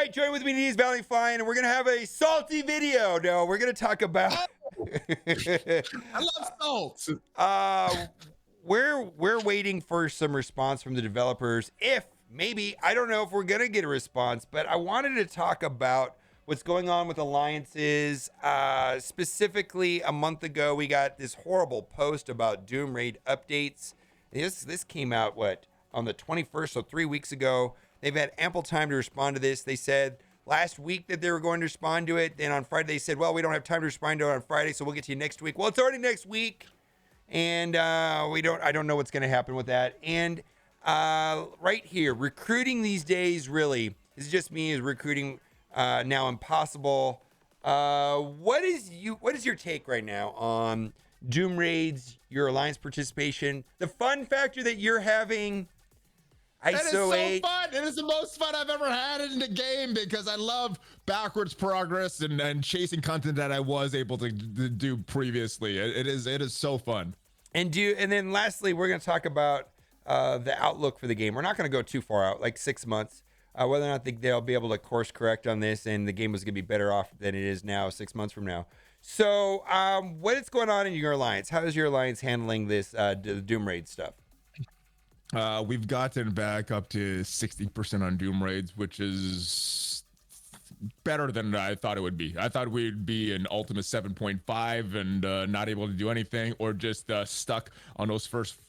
right, join with me, Knees Valley Flying, and we're gonna have a salty video. No, we're gonna talk about. I love salt. uh, we're waiting for some response from the developers. If maybe I don't know if we're gonna get a response, but I wanted to talk about what's going on with alliances. Specifically, a month ago, we got this horrible post about Doom Raid updates. This came out on the 21st, so 3 weeks ago. They've had ample time to respond to this. They said last week that they were going to respond to it. Then on Friday they said, well, we don't have time to respond to it on Friday, so we'll get to you next week. Well, it's already next week, and I don't know what's going to happen with that. And right here, recruiting these days really is just me is recruiting now impossible. What is your take right now on Doom Raids, your alliance participation, the fun factor that you're having? That is so fun. It is the most fun I've ever had in the game because I love backwards progress and chasing content that I was able to do previously. It is so fun. And then lastly, we're going to talk about the outlook for the game. We're not going to go too far out, like 6 months. Whether or not they'll be able to course correct on this and the game was going to be better off than it is now 6 months from now. So what is going on in your alliance? How is your alliance handling this the Doom Raid stuff? We've gotten back up to 60% on Doom Raids, which is better than I thought it would be. I thought we'd be in Ultimate 7.5 and not able to do anything, or just stuck on those first,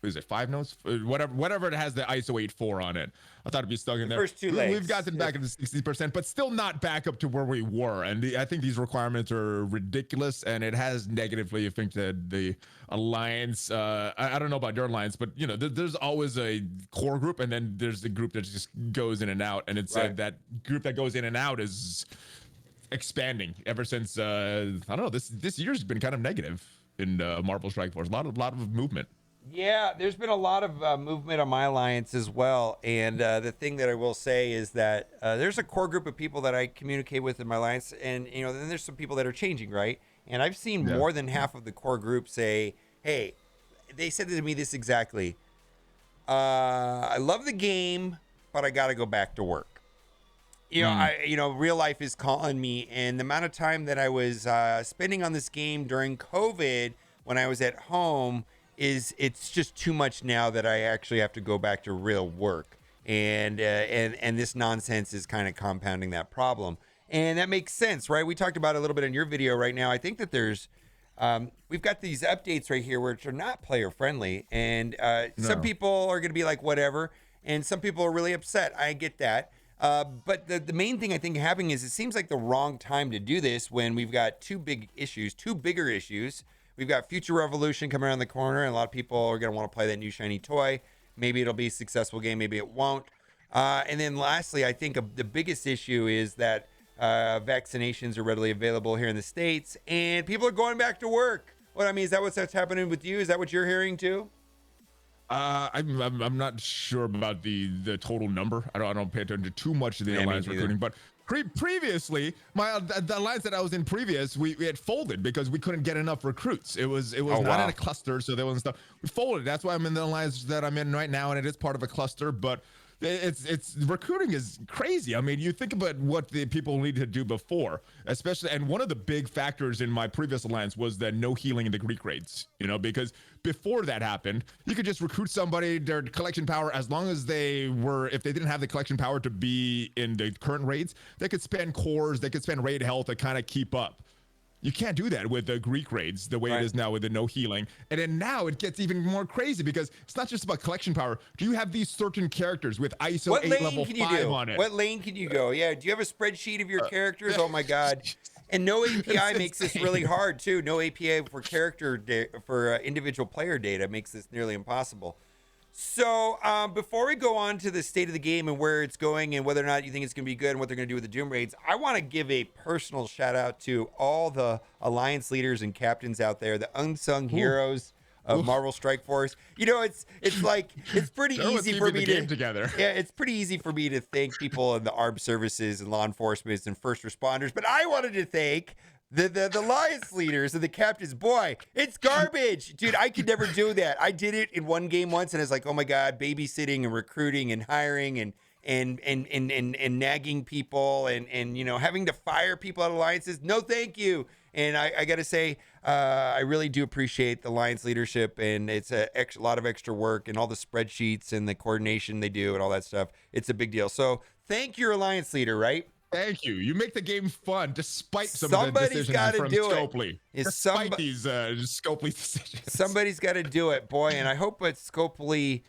is it 5 nodes? Whatever it has the ISO 8.4 on it. I thought it'd be stuck in there. First 2 legs. We've gotten back into 60%, but still not back up to where we were. And I think these requirements are ridiculous, and it has negatively affected the alliance. I don't know about your alliance, but there's always a core group, and then there's the group that just goes in and out. And it's right. That group that goes in and out is expanding ever since I don't know. This year's been kind of negative in Marvel Strike Force. A lot of movement. Yeah, there's been a lot of movement on my alliance as well. And the thing that I will say is that there's a core group of people that I communicate with in my alliance. And, then there's some people that are changing, right? And I've seen more than half of the core group say, hey, they said to me this exactly. I love the game, but I got to go back to work. Real life is calling me. And the amount of time that I was spending on this game during COVID when I was at home it's just too much now that I actually have to go back to real work, and this nonsense is kind of compounding that problem, and that makes sense, right? We talked about it a little bit in your video right now. I think that there's we've got these updates right here which are not player friendly, and some people are going to be like whatever, and some people are really upset. I get that. But the main thing I think happening is it seems like the wrong time to do this when we've got two bigger issues. We've got Future Revolution coming around the corner, and a lot of people are going to want to play that new shiny toy. Maybe it'll be a successful game, maybe it won't. And then lastly, I think the biggest issue is that vaccinations are readily available here in the States, and people are going back to work. Is that what's happening with you? Is that what you're hearing too? I'm not sure about the total number. I don't pay attention too much to the alliance recruiting, but previously, the alliance that I was in previous, we had folded because we couldn't get enough recruits. It was not in a cluster, so there wasn't stuff. We folded. That's why I'm in the alliance that I'm in right now, and it is part of a cluster, but it's recruiting is crazy. I mean, you think about what the people need to do before, especially, and one of the big factors in my previous alliance was the no healing in the Greek raids, because before that happened, you could just recruit somebody, their collection power, as long as if they didn't have the collection power to be in the current raids, they could spend cores, they could spend raid health to kind of keep up. You can't do that with the Greek raids the way it is now with the no healing. And then now it gets even more crazy because it's not just about collection power. Do you have these certain characters with ISO 8 level 5 on it? What lane can you go? Yeah. Do you have a spreadsheet of your characters? Oh my God. And no API makes this really hard too. No API for for individual player data makes this nearly impossible. So before we go on to the state of the game and where it's going and whether or not you think it's going to be good and what they're going to do with the Doom Raids, I want to give a personal shout out to all the alliance leaders and captains out there, the unsung heroes of Marvel Strike Force. It's pretty easy for me to together. Yeah, it's pretty easy for me to thank people in the armed services and law enforcement and first responders, but I wanted to thank the alliance leaders and the captains. Boy, it's garbage, dude. I could never do that. I did it in one game once, and I was like, oh my God, babysitting and recruiting and hiring and and nagging people and having to fire people out of alliances. No, thank you. And I got to say, I really do appreciate the Alliance leadership, and it's a lot of extra work and all the spreadsheets and the coordination they do and all that stuff. It's a big deal. So thank your Alliance leader, right? Thank you. You make the game fun despite some of the Somebody's decisions got to from do Scopely. it. Despite these Scopely decisions. Somebody's got to do it, boy. And I hope that Scopely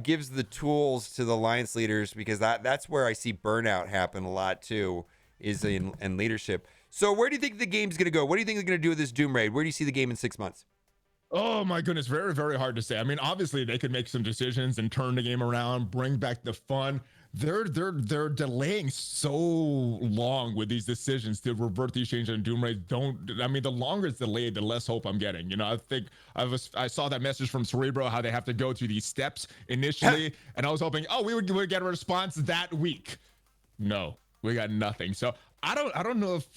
gives the tools to the Alliance leaders, because that's where I see burnout happen a lot too, is in leadership. So where do you think the game's going to go? What do you think they're going to do with this Doom Raid? Where do you see the game in 6 months? Oh my goodness, very, very hard to say. I mean, obviously they could make some decisions and turn the game around, bring back the fun. They're delaying so long with these decisions to revert these changes in Doom Raid. The longer it's delayed, the less hope I'm getting. I think I saw that message from Cerebro, how they have to go through these steps initially, and I was hoping, we would get a response that week. No, we got nothing. So I don't know if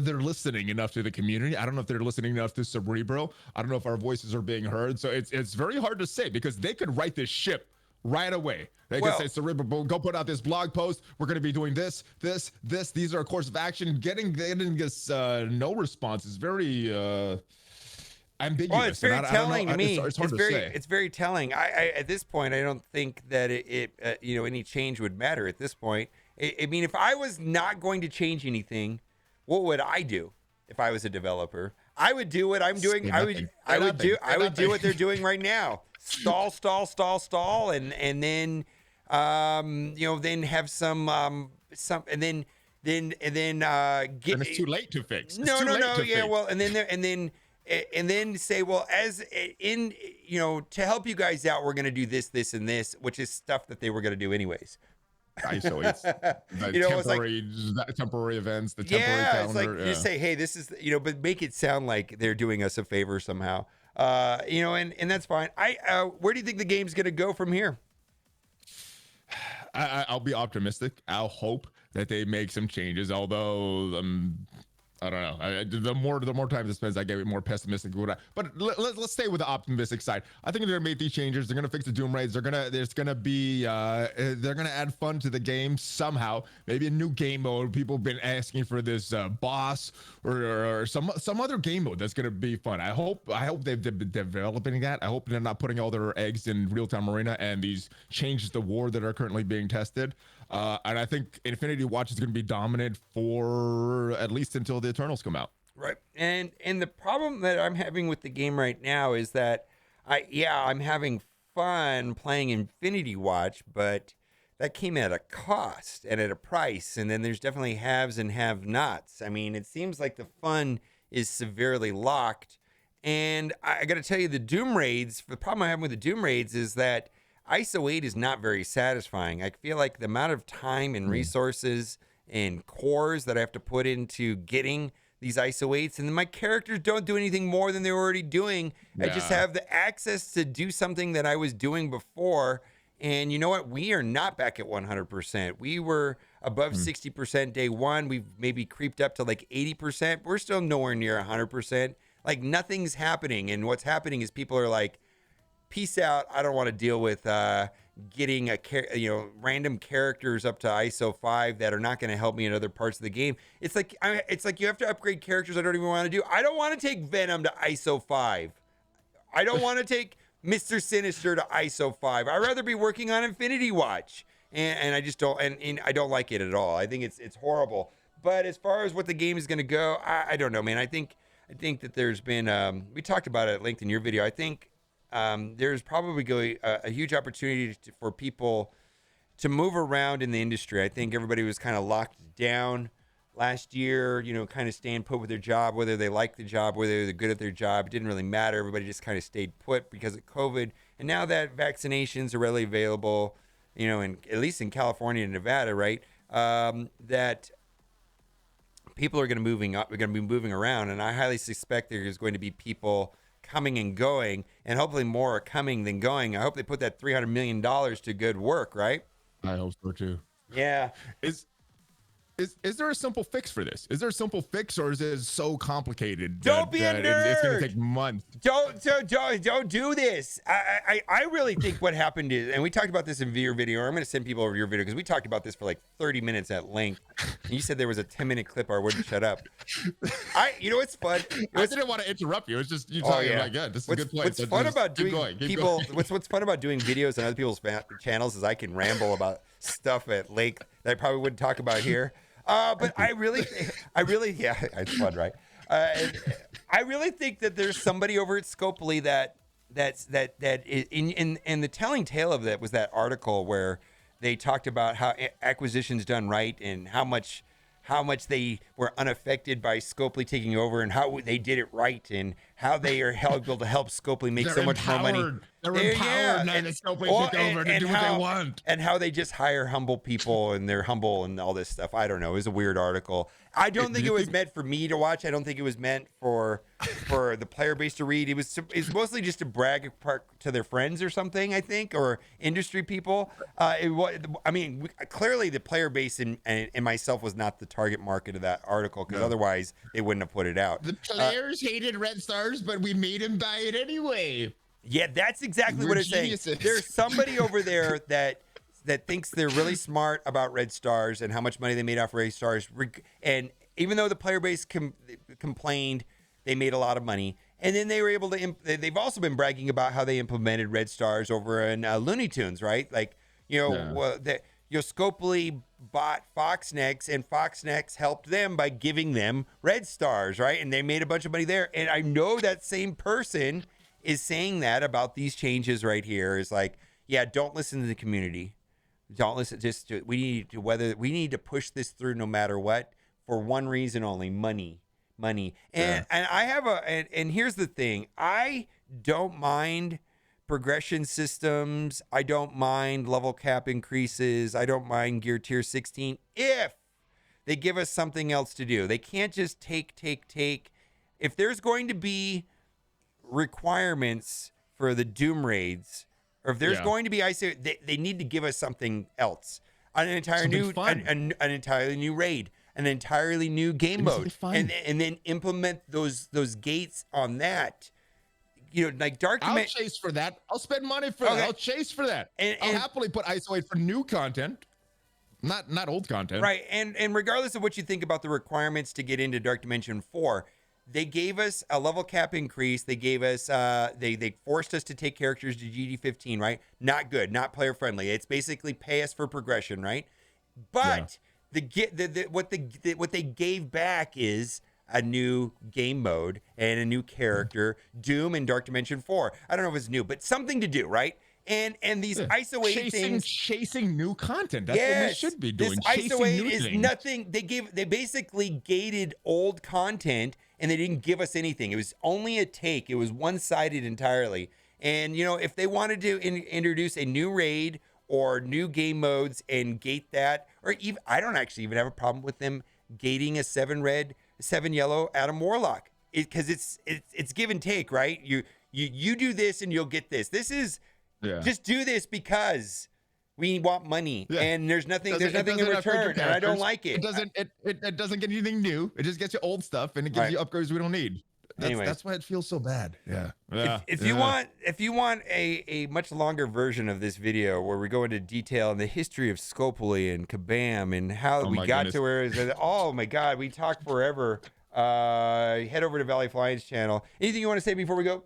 they're listening enough to the community. I don't know if they're listening enough to Cerebro. I don't know if our voices are being heard. So it's very hard to say, because they could right this ship right away. They can say, Cerebro, go put out this blog post. We're going to be doing this. These are a course of action. Getting this no response is very ambiguous. Well, it's very telling to me. It's hard to say. It's very telling. I at this point, I don't think that any change would matter at this point. I mean, if I was not going to change anything, what would I do if I was a developer? I would do what I'm doing. I would do what they're doing right now. Stall, and then then have some and then get. And it's too late to fix. No. Yeah, well, and then say, well, as in to help you guys out, we're gonna do this, and this, which is stuff that they were gonna do anyways. ISO, it's the temporary events, the temporary calendar. It's like you say, hey, this is but make it sound like they're doing us a favor somehow. And that's fine. Where do you think the game's gonna go from here? I'll be optimistic. I'll hope that they make some changes, although I don't know. The more time this spends, I get more pessimistic. But let's stay with the optimistic side. I think they're gonna make these changes. They're gonna fix the Doom Raids. They're gonna add fun to the game somehow. Maybe a new game mode. People have been asking for this boss or some other game mode that's gonna be fun. I hope they've been developing that. I hope they're not putting all their eggs in real-time arena and these changes to war that are currently being tested. And I think Infinity Watch is going to be dominant for at least until the Eternals come out. Right. And the problem that I'm having with the game right now is that I'm having fun playing Infinity Watch, but that came at a cost and at a price. And then there's definitely haves and have-nots. I mean, it seems like the fun is severely locked. And I got to tell you, the problem I'm having with the Doom Raids is that ISO 8 is not very satisfying. I feel like the amount of time and resources and cores that I have to put into getting these ISO 8s, and then my characters don't do anything more than they're already doing. Yeah. I just have the access to do something that I was doing before. And you know what? We are not back at 100%. We were above 60% day one. We've maybe creeped up to like 80%. We're still nowhere near 100%. Like nothing's happening. And what's happening is people are like, peace out. I don't want to deal with getting random characters up to ISO 5 that are not going to help me in other parts of the game. It's like you have to upgrade characters I don't even want to do. I don't want to take Venom to ISO 5. I don't want to take Mr. Sinister to ISO 5. I'd rather be working on Infinity Watch. And I just don't and I don't like it at all. I think it's horrible. But as far as what the game is going to go, I don't know, man. I think that there's been we talked about it at length in your video. I think there's probably going a huge opportunity for people to move around in the industry. I think everybody was kind of locked down last year, kind of staying put with their job, whether they like the job, whether they're good at their job. It didn't really matter. Everybody just kind of stayed put because of COVID. And now that vaccinations are readily available, at least in California and Nevada, right, that people are going to be moving around. And I highly suspect there's going to be people coming and going, and hopefully more are coming than going. I hope they put that $300 million to good work, right? I hope so too. Yeah. Is is there a simple fix for this? Is there a simple fix, or is it so complicated Don't be a nerd. it's going to take months? Don't do this. I really think what happened is, and we talked about this in your video, or I'm going to send people over your video because we talked about this for like 30 minutes at length. And you said there was a 10-minute clip, or I wouldn't shut up. You know what's fun? I didn't want to interrupt you. It's just you talking like, yeah, this is a good point. What's fun about doing what's fun about doing videos on other people's channels is I can ramble about stuff at length that I probably wouldn't talk about here. But I really, yeah, it's fun, right? I really think that there's somebody over at Scopely that in the telling tale of that was that article where they talked about how acquisitions done right and how much they were unaffected by Scopely taking over and how they did it right and how they are able to help Scopely make so much more money. They're empowered now that Scopely took over to do what they want. And how they just hire humble people and they're humble and all this stuff. I don't know. It was a weird article. I don't think it was meant for me to watch. I don't think it was meant for the player base to read. It was mostly just to brag to their friends or something, I think, or industry people. Clearly the player base and myself was not the target market of that article because otherwise they wouldn't have put it out. The players hated Red Stars, but we made them buy it anyway. Yeah, that's exactly what it's saying. There's somebody over there that thinks they're really smart about Red Stars and how much money they made off Red Stars. And even though the player base complained, they made a lot of money. And then they were able to. They've also been bragging about how they implemented Red Stars over in Looney Tunes, right? Like Scopely bought Foxnex, and Foxnex helped them by giving them Red Stars, right? And they made a bunch of money there. And I know that same person is saying that about these changes right here is like, yeah, don't listen to the community. Don't listen. We need to push this through no matter what for one reason only: money. And I have and here's the thing: I don't mind progression systems. I don't mind level cap increases. I don't mind gear tier 16 if they give us something else to do. They can't just take. If there's going to be requirements for the Doom raids, or if there's going to be ISO, they need to give us something else, an entirely new raid, an entirely new game mode, and then implement those gates on that. Like Dark Dimension. I'll chase for that. I'll spend money for that. I'll chase for that. And I'll happily put ISO 8 for new content, not old content. Right. And regardless of what you think about the requirements to get into Dark Dimension 4, they gave us a level cap increase. They gave us they forced us to take characters to GD15, right? Not good, not player friendly. It's basically pay us for progression, right? But what they gave back is a new game mode and a new character, Doom and Dark Dimension 4. I don't know if it's new, but something to do, right? And these ISO 8 things, chasing new content. That's what we should be doing. This ISO 8 is nothing. They basically gated old content and they didn't give us anything. It was only a take. It was one-sided entirely. And if they wanted to introduce a new raid or new game modes and gate that, or even I don't actually even have a problem with them gating a 7 red, 7 yellow Adam Warlock, because it's give and take, right? You do this and you'll get this. This is just do this because we want money, and there's nothing in return, and I don't like it. It doesn't get anything new. It just gets you old stuff, and it gives you upgrades we don't need. That's why it feels so bad. If you want a much longer version of this video where we go into detail on the history of Scopely and Kabam and how we got to where it is, oh my God, we talk forever. Head over to Valley Flying's channel. Anything you want to say before we go?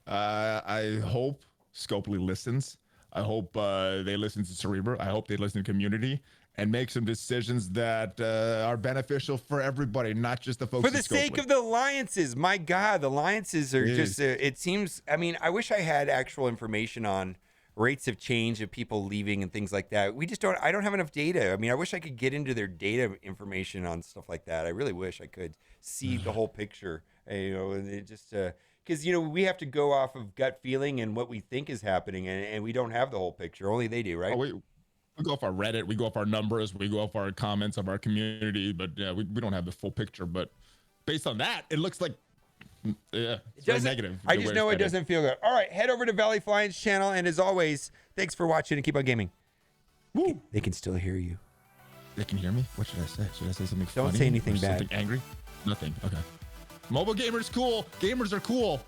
I hope Scopely listens. I hope they listen to Cerebra. I hope they listen to community and make some decisions that are beneficial for everybody, not just the folks. For the sake of the alliances, my God, the alliances are just. It seems. I mean, I wish I had actual information on rates of change of people leaving and things like that. We just don't. I don't have enough data. I mean, I wish I could get into their data information on stuff like that. I really wish I could see the whole picture. And it just. Because, we have to go off of gut feeling and what we think is happening, and we don't have the whole picture. Only they do, right? Oh, we go off our Reddit, we go off our numbers, we go off our comments of our community, but we don't have the full picture. But based on that, it looks like, it's very negative. I just know it doesn't feel good. All right, head over to Valley Flying's channel, and as always, thanks for watching and keep on gaming. Woo. They can still hear you. They can hear me. What should I say? Should I say something Don't funny? say anything or bad. Something angry? Nothing. Okay. Mobile gamers cool. Gamers are cool.